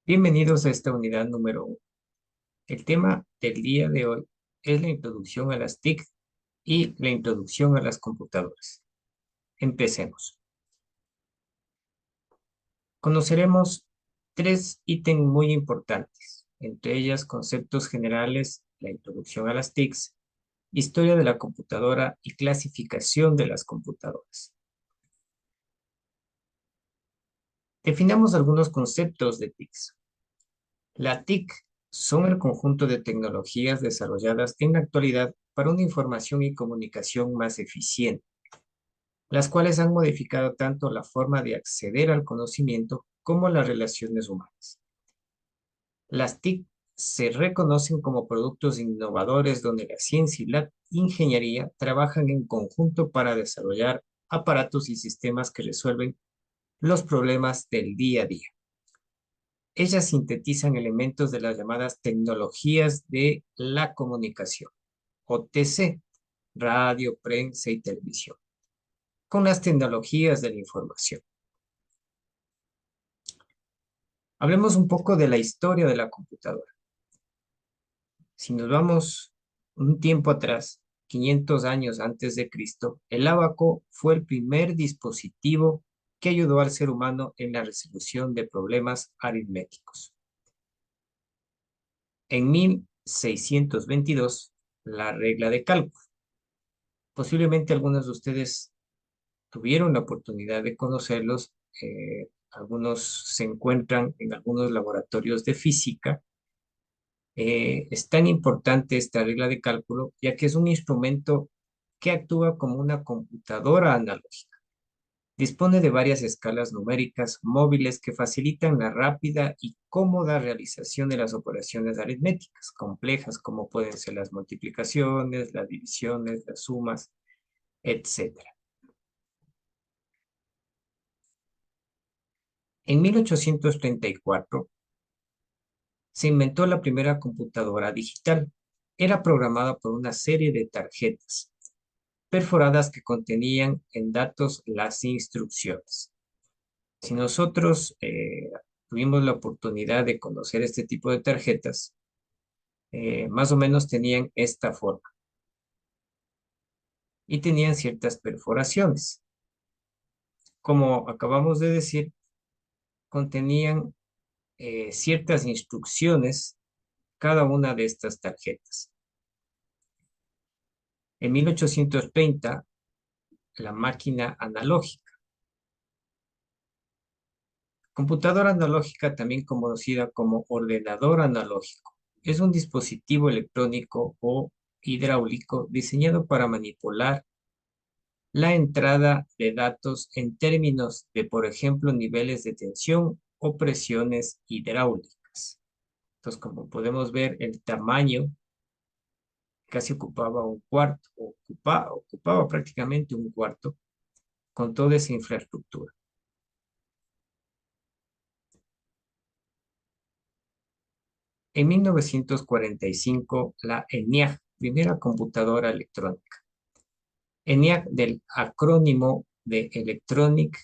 Bienvenidos a esta unidad número 1. El tema del día de hoy es la introducción a las TIC y la introducción a las computadoras. Empecemos. Conoceremos tres ítems muy importantes, entre ellas conceptos generales, la introducción a las TICs, historia de la computadora y clasificación de las computadoras. Definamos algunos conceptos de TICs. La TIC son el conjunto de tecnologías desarrolladas en la actualidad para una información y comunicación más eficiente, las cuales han modificado tanto la forma de acceder al conocimiento como las relaciones humanas. Las TIC se reconocen como productos innovadores donde la ciencia y la ingeniería trabajan en conjunto para desarrollar aparatos y sistemas que resuelven los problemas del día a día. Ellas sintetizan elementos de las llamadas tecnologías de la comunicación, o TC, radio, prensa y televisión, con las tecnologías de la información. Hablemos un poco de la historia de la computadora. Si nos vamos un tiempo atrás, 500 años antes de Cristo, el ábaco fue el primer dispositivo que ayudó al ser humano en la resolución de problemas aritméticos. En 1622, la regla de cálculo. Posiblemente algunos de ustedes tuvieron la oportunidad de conocerlos. Algunos se encuentran en algunos laboratorios de física. Es tan importante esta regla de cálculo, ya que es un instrumento que actúa como una computadora analógica. Dispone de varias escalas numéricas móviles que facilitan la rápida y cómoda realización de las operaciones aritméticas complejas, como pueden ser las multiplicaciones, las divisiones, las sumas, etcétera. En 1834 se inventó la primera computadora digital. Era programada por una serie de tarjetas perforadas que contenían en datos las instrucciones. Si nosotros tuvimos la oportunidad de conocer este tipo de tarjetas, más o menos tenían esta forma y tenían ciertas perforaciones. Como acabamos de decir, contenían ciertas instrucciones cada una de estas tarjetas. En 1830, la máquina analógica. Computadora analógica, también conocida como ordenador analógico, es un dispositivo electrónico o hidráulico diseñado para manipular la entrada de datos en términos de, por ejemplo, niveles de tensión o presiones hidráulicas. Entonces, como podemos ver, el tamaño casi ocupaba un cuarto, ocupaba prácticamente un cuarto con toda esa infraestructura. En 1945, la ENIAC, primera computadora electrónica. ENIAC del acrónimo de Electronic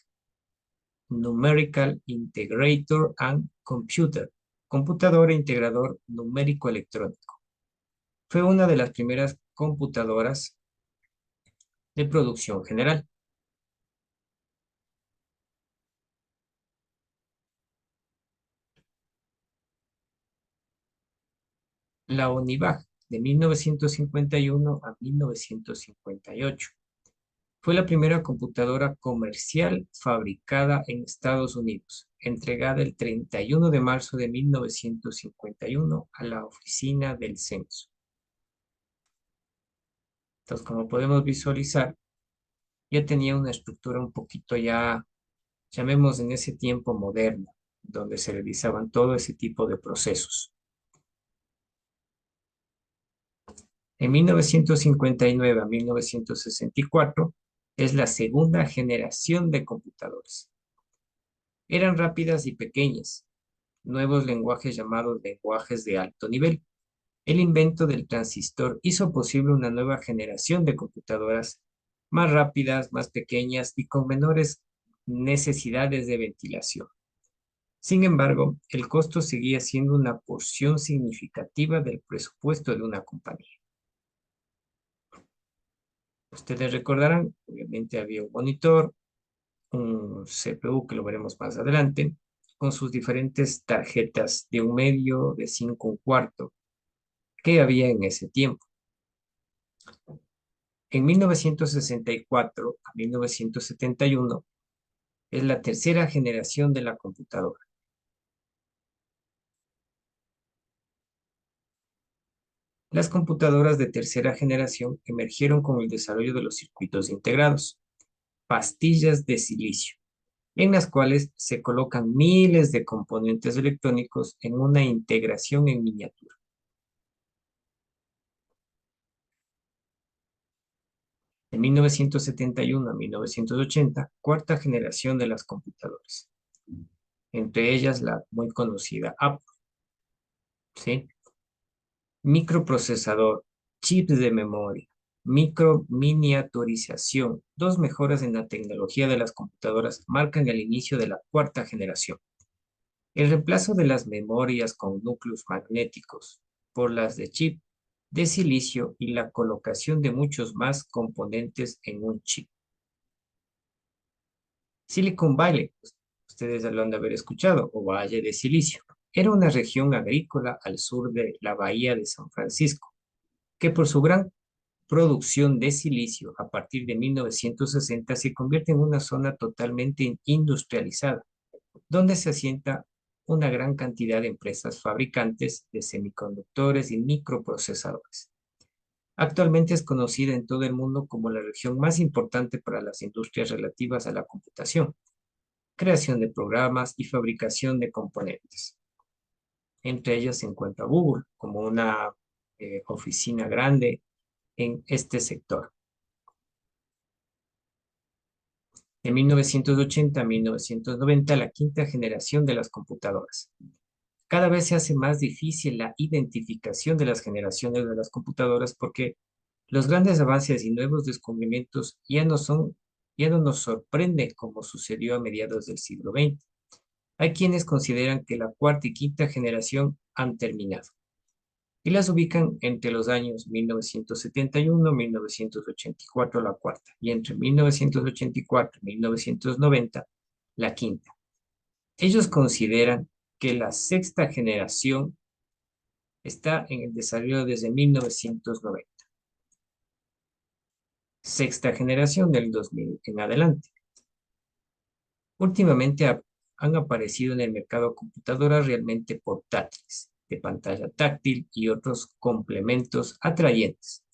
Numerical Integrator and Computer, computadora integrador numérico electrónico. Fue una de las primeras computadoras de producción general. La UNIVAC, de 1951 a 1958. Fue la primera computadora comercial fabricada en Estados Unidos, entregada el 31 de marzo de 1951 a la Oficina del Censo. Entonces, como podemos visualizar, ya tenía una estructura un poquito ya, llamemos en ese tiempo moderna, donde se realizaban todo ese tipo de procesos. En 1959 a 1964 es la segunda generación de computadores. Eran rápidas y pequeñas, nuevos lenguajes llamados lenguajes de alto nivel. El invento del transistor hizo posible una nueva generación de computadoras más rápidas, más pequeñas y con menores necesidades de ventilación. Sin embargo, el costo seguía siendo una porción significativa del presupuesto de una compañía. Ustedes recordarán, obviamente había un monitor, un CPU que lo veremos más adelante, con sus diferentes tarjetas de 1 medio, de 5 un cuarto, que había en ese tiempo. En 1964 a 1971 es la tercera generación de la computadora. Las computadoras de tercera generación emergieron con el desarrollo de los circuitos integrados, pastillas de silicio, en las cuales se colocan miles de componentes electrónicos en una integración en miniatura. De 1971 a 1980, cuarta generación de las computadoras, entre ellas la muy conocida Apple, ¿sí? Microprocesador, chips de memoria, microminiaturización, dos mejoras en la tecnología de las computadoras marcan el inicio de la cuarta generación. El reemplazo de las memorias con núcleos magnéticos por las de chip de silicio y la colocación de muchos más componentes en un chip. Silicon Valley, ustedes ya lo han de haber escuchado, o Valle de Silicio, era una región agrícola al sur de la bahía de San Francisco, que por su gran producción de silicio a partir de 1960 se convierte en una zona totalmente industrializada, donde se asienta una gran cantidad de empresas fabricantes de semiconductores y microprocesadores. Actualmente es conocida en todo el mundo como la región más importante para las industrias relativas a la computación, creación de programas y fabricación de componentes. Entre ellas se encuentra Google como una oficina grande en este sector. De 1980 a 1990, la quinta generación de las computadoras. Cada vez se hace más difícil la identificación de las generaciones de las computadoras porque los grandes avances y nuevos descubrimientos ya no nos sorprenden como sucedió a mediados del siglo XX. Hay quienes consideran que la cuarta y quinta generación han terminado y las ubican entre los años 1971 y 1984 la cuarta y entre 1984 y 1990 la quinta. Ellos consideran que la sexta generación está en el desarrollo desde 1990. Sexta generación del 2000 en adelante. Últimamente han aparecido en el mercado computadoras realmente portátiles, de pantalla táctil y otros complementos atrayentes.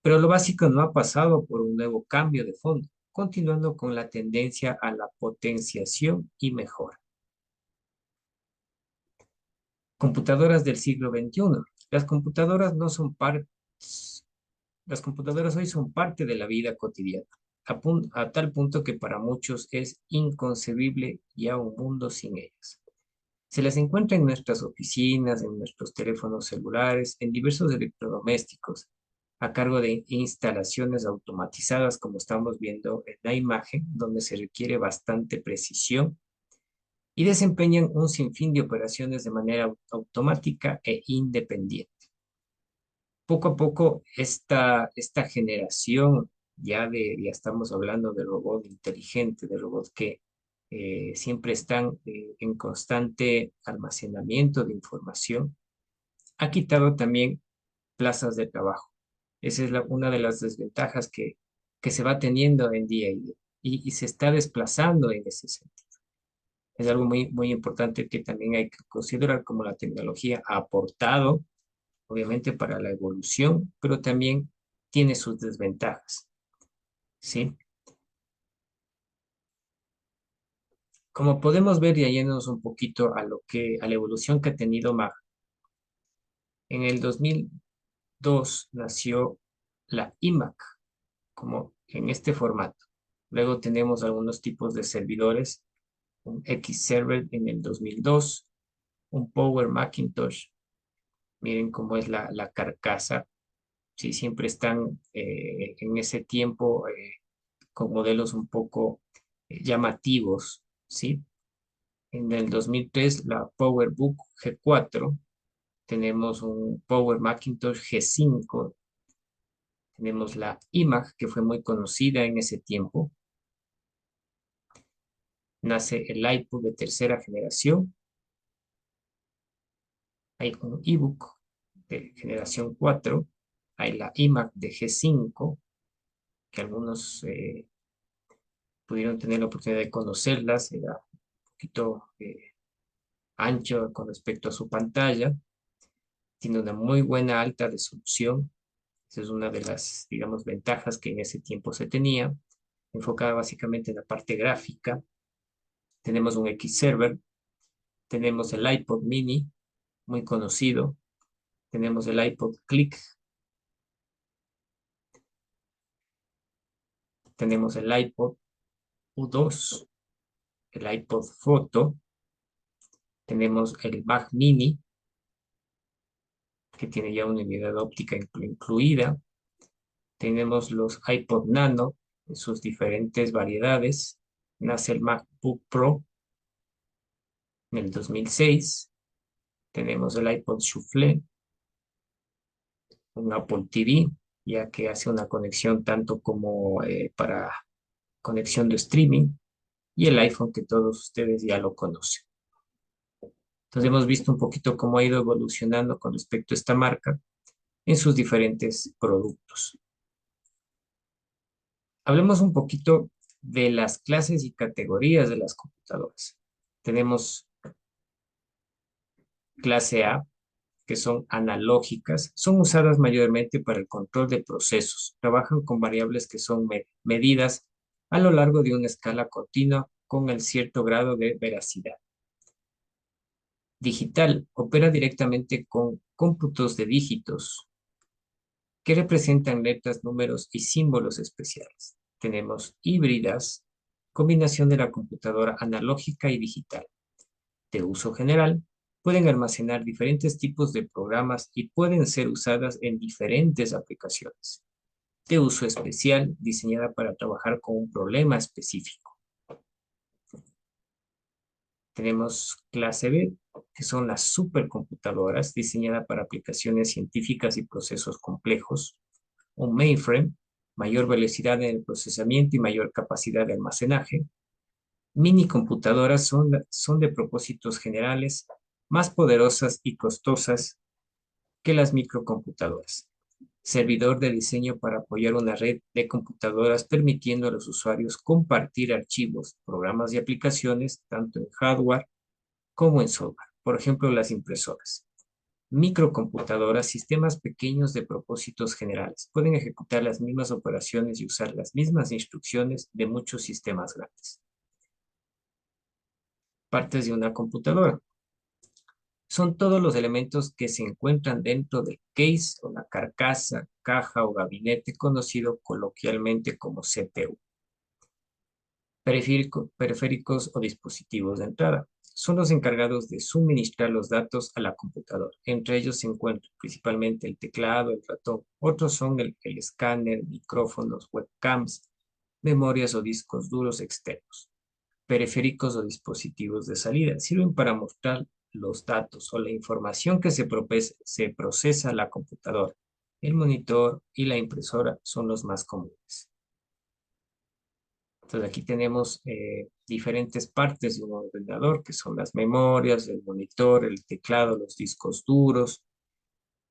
Pero lo básico no ha pasado por un nuevo cambio de fondo, continuando con la tendencia a la potenciación y mejora. Computadoras del siglo XXI. Las computadoras no son las computadoras hoy son parte de la vida cotidiana, a tal punto que para muchos es inconcebible ya un mundo sin ellas. Se las encuentra en nuestras oficinas, en nuestros teléfonos celulares, en diversos electrodomésticos, a cargo de instalaciones automatizadas, como estamos viendo en la imagen, donde se requiere bastante precisión y desempeñan un sinfín de operaciones de manera automática e independiente. Poco a poco, esta generación ya estamos hablando de robots inteligentes, de robots que siempre están en constante almacenamiento de información, ha quitado también plazas de trabajo. Esa es una de las desventajas que se va teniendo en día y se está desplazando en ese sentido. Es algo muy importante que también hay que considerar como la tecnología ha aportado, obviamente, para la evolución, pero también tiene sus desventajas, ¿sí? Como podemos ver, y yéndonos un poquito a la evolución que ha tenido Mac, en el 2002 nació la iMac, como en este formato. Luego tenemos algunos tipos de servidores, un X-Server en el 2002, un Power Macintosh. Miren cómo es la carcasa. Sí, siempre están en ese tiempo con modelos un poco llamativos, ¿sí? En el 2003, la PowerBook G4, tenemos un Power Macintosh G5, tenemos la iMac, que fue muy conocida en ese tiempo, nace el iPod de tercera generación, hay un ebook de generación 4, hay la iMac de G5, que algunos pudieron tener la oportunidad de conocerlas, era un poquito ancho con respecto a su pantalla, tiene una muy buena alta resolución, esa es una de las, digamos, ventajas que en ese tiempo se tenía, enfocada básicamente en la parte gráfica. Tenemos un X-Server, tenemos el iPod Mini, muy conocido, tenemos el iPod Click, tenemos el iPod U2, el iPod Photo, tenemos el Mac Mini, que tiene ya una unidad óptica incluida, tenemos los iPod Nano en sus diferentes variedades, nace el MacBook Pro en el 2006, tenemos el iPod Shuffle, un Apple TV, ya que hace una conexión tanto como para conexión de streaming, y el iPhone que todos ustedes ya lo conocen. Entonces hemos visto un poquito cómo ha ido evolucionando con respecto a esta marca en sus diferentes productos. Hablemos un poquito de las clases y categorías de las computadoras. Tenemos clase A, que son analógicas, son usadas mayormente para el control de procesos. Trabajan con variables que son medidas a lo largo de una escala continua con el cierto grado de veracidad. Digital opera directamente con cómputos de dígitos que representan letras, números y símbolos especiales. Tenemos híbridas, combinación de la computadora analógica y digital. De uso general, pueden almacenar diferentes tipos de programas y pueden ser usadas en diferentes aplicaciones. De uso especial, diseñada para trabajar con un problema específico. Tenemos clase B, que son las supercomputadoras, diseñadas para aplicaciones científicas y procesos complejos. Un mainframe, mayor velocidad en el procesamiento y mayor capacidad de almacenaje. Mini computadoras son de propósitos generales, más poderosas y costosas que las microcomputadoras. Servidor de diseño para apoyar una red de computadoras permitiendo a los usuarios compartir archivos, programas y aplicaciones tanto en hardware como en software. Por ejemplo, las impresoras. Microcomputadoras, sistemas pequeños de propósitos generales. Pueden ejecutar las mismas operaciones y usar las mismas instrucciones de muchos sistemas grandes. Partes de una computadora. Son todos los elementos que se encuentran dentro del case o la carcasa, caja o gabinete conocido coloquialmente como CPU. Periféricos o dispositivos de entrada. Son los encargados de suministrar los datos a la computadora. Entre ellos se encuentran principalmente el teclado, el ratón. Otros son el escáner, micrófonos, webcams, memorias o discos duros externos. Periféricos o dispositivos de salida sirven para mostrar los datos o la información que se procesa a la computadora. El monitor y la impresora son los más comunes. Entonces aquí tenemos diferentes partes de un ordenador, que son las memorias, el monitor, el teclado, los discos duros,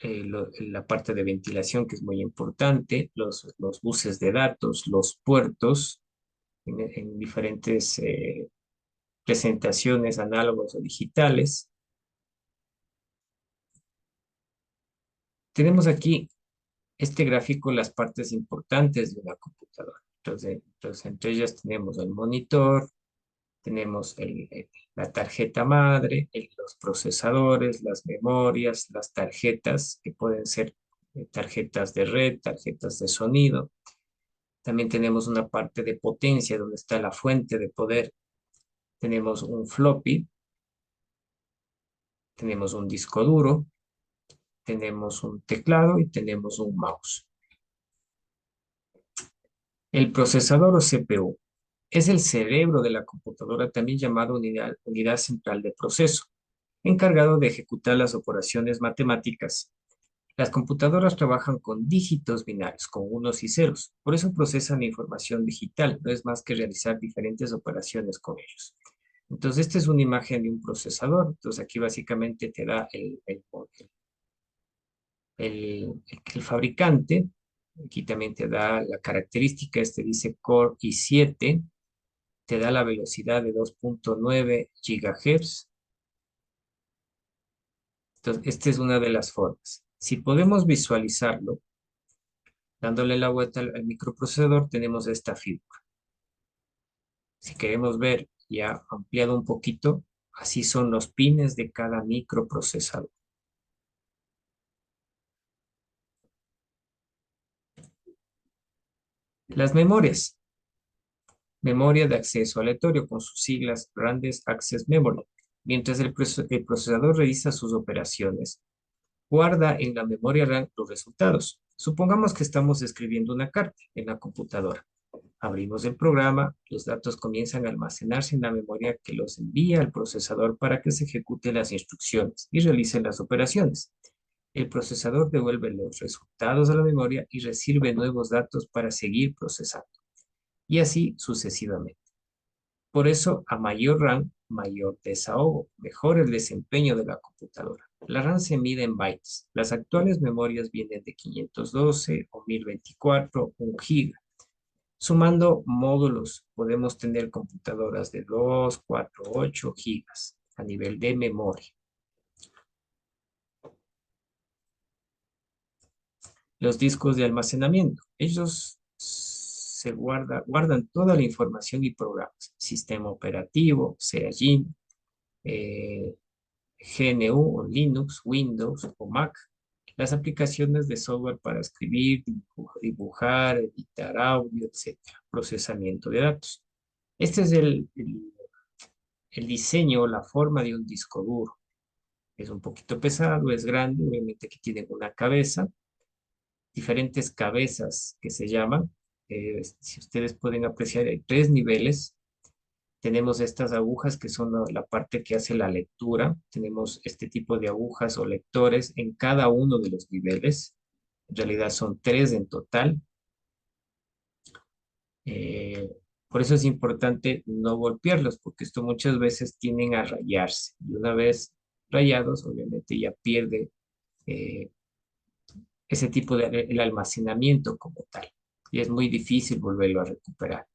la parte de ventilación, que es muy importante, los buses de datos, los puertos en diferentes presentaciones análogas o digitales. Tenemos aquí este gráfico, las partes importantes de una computadora. Entonces entre ellas tenemos el monitor, tenemos la tarjeta madre, los procesadores, las memorias, las tarjetas, que pueden ser tarjetas de red, tarjetas de sonido. También tenemos una parte de potencia donde está la fuente de poder. Tenemos un floppy, tenemos un disco duro, tenemos un teclado y tenemos un mouse. El procesador o CPU. Es el cerebro de la computadora, también llamado unidad central de proceso, encargado de ejecutar las operaciones matemáticas. Las computadoras trabajan con dígitos binarios, con unos y ceros. Por eso procesan la información digital. No es más que realizar diferentes operaciones con ellos. Entonces, esta es una imagen de un procesador. Entonces, aquí básicamente te da el fabricante. Aquí también te da la característica. Este dice Core i7. Te da la velocidad de 2.9 GHz. Entonces, esta es una de las formas. Si podemos visualizarlo, dándole la vuelta al microprocesador, tenemos esta figura. Si queremos ver ya ampliado un poquito, así son los pines de cada microprocesador. Las memorias. Memoria de acceso aleatorio con sus siglas Random Access Memory. Mientras el procesador realiza sus operaciones, guarda en la memoria RAM los resultados. Supongamos que estamos escribiendo una carta en la computadora. Abrimos el programa, los datos comienzan a almacenarse en la memoria que los envía al procesador para que se ejecuten las instrucciones y realicen las operaciones. El procesador devuelve los resultados a la memoria y recibe nuevos datos para seguir procesando, y así sucesivamente. Por eso, a mayor RAM, mayor desahogo, mejor el desempeño de la computadora. La RAM se mide en bytes. Las actuales memorias vienen de 512 o 1024, 1 giga. Sumando módulos, podemos tener computadoras de 2, 4, 8 gigas a nivel de memoria. Los discos de almacenamiento, ellos guardan toda la información y programas. Sistema operativo, sea GIN, GNU o Linux, Windows o Mac. Las aplicaciones de software para escribir, dibujar, editar audio, etcétera. Procesamiento de datos. Este es el diseño, la forma de un disco duro. Es un poquito pesado, es grande, obviamente que tiene una cabeza, diferentes cabezas que se llaman. Si ustedes pueden apreciar, hay tres niveles. Tenemos estas agujas que son la parte que hace la lectura. Tenemos este tipo de agujas o lectores en cada uno de los niveles. En realidad son tres en total. Eh, por eso es importante no golpearlos, porque esto muchas veces tienden a rayarse. Y una vez rayados, obviamente ya pierde eh, ese tipo de el almacenamiento como tal. Y es muy difícil volverlo a recuperar.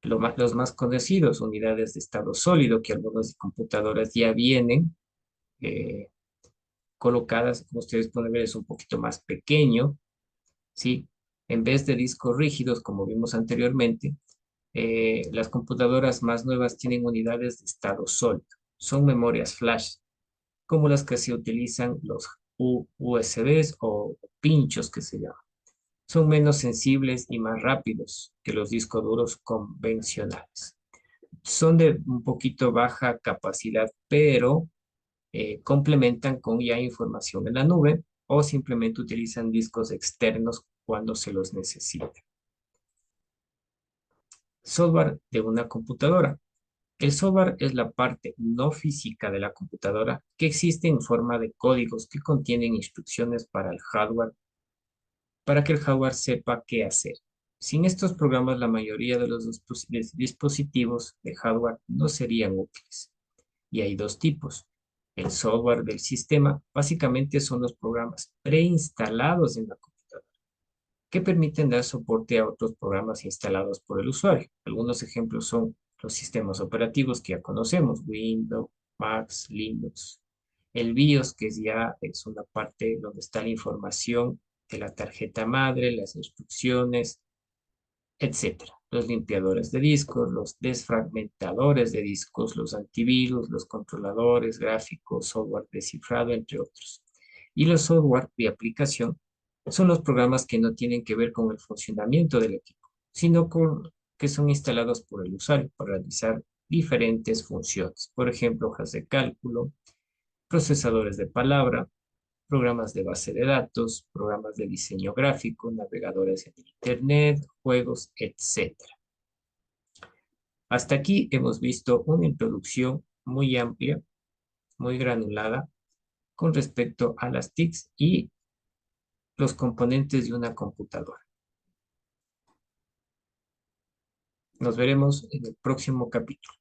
Los más conocidos, unidades de estado sólido, que algunas computadoras ya vienen eh, colocadas, como ustedes pueden ver, es un poquito más pequeño, ¿sí? En vez de discos rígidos, como vimos anteriormente, las computadoras más nuevas tienen unidades de estado sólido. Son memorias flash, como las que se utilizan los USBs o pinchos que se llaman. Son menos sensibles y más rápidos que los discos duros convencionales. Son de un poquito baja capacidad, pero complementan con ya información en la nube o simplemente utilizan discos externos cuando se los necesita. Software de una computadora. El software es la parte no física de la computadora que existe en forma de códigos que contienen instrucciones para el hardware, para que el hardware sepa qué hacer. Sin estos programas, la mayoría de los dispositivos de hardware no serían útiles. Y hay dos tipos. El software del sistema básicamente son los programas preinstalados en la computadora que permiten dar soporte a otros programas instalados por el usuario. Algunos ejemplos son los sistemas operativos que ya conocemos, Windows, Mac, Linux. El BIOS, que ya es una parte donde está la información de la tarjeta madre, las instrucciones, etcétera. Los limpiadores de discos, los desfragmentadores de discos, los antivirus, los controladores gráficos, software de cifrado, entre otros. Y los software de aplicación son los programas que no tienen que ver con el funcionamiento del equipo, sino que son instalados por el usuario para realizar diferentes funciones. Por ejemplo, hojas de cálculo, procesadores de palabra, programas de base de datos, programas de diseño gráfico, navegadores en Internet, juegos, etcétera. Hasta aquí hemos visto una introducción muy amplia, muy granulada con respecto a las TICs y los componentes de una computadora. Nos veremos en el próximo capítulo.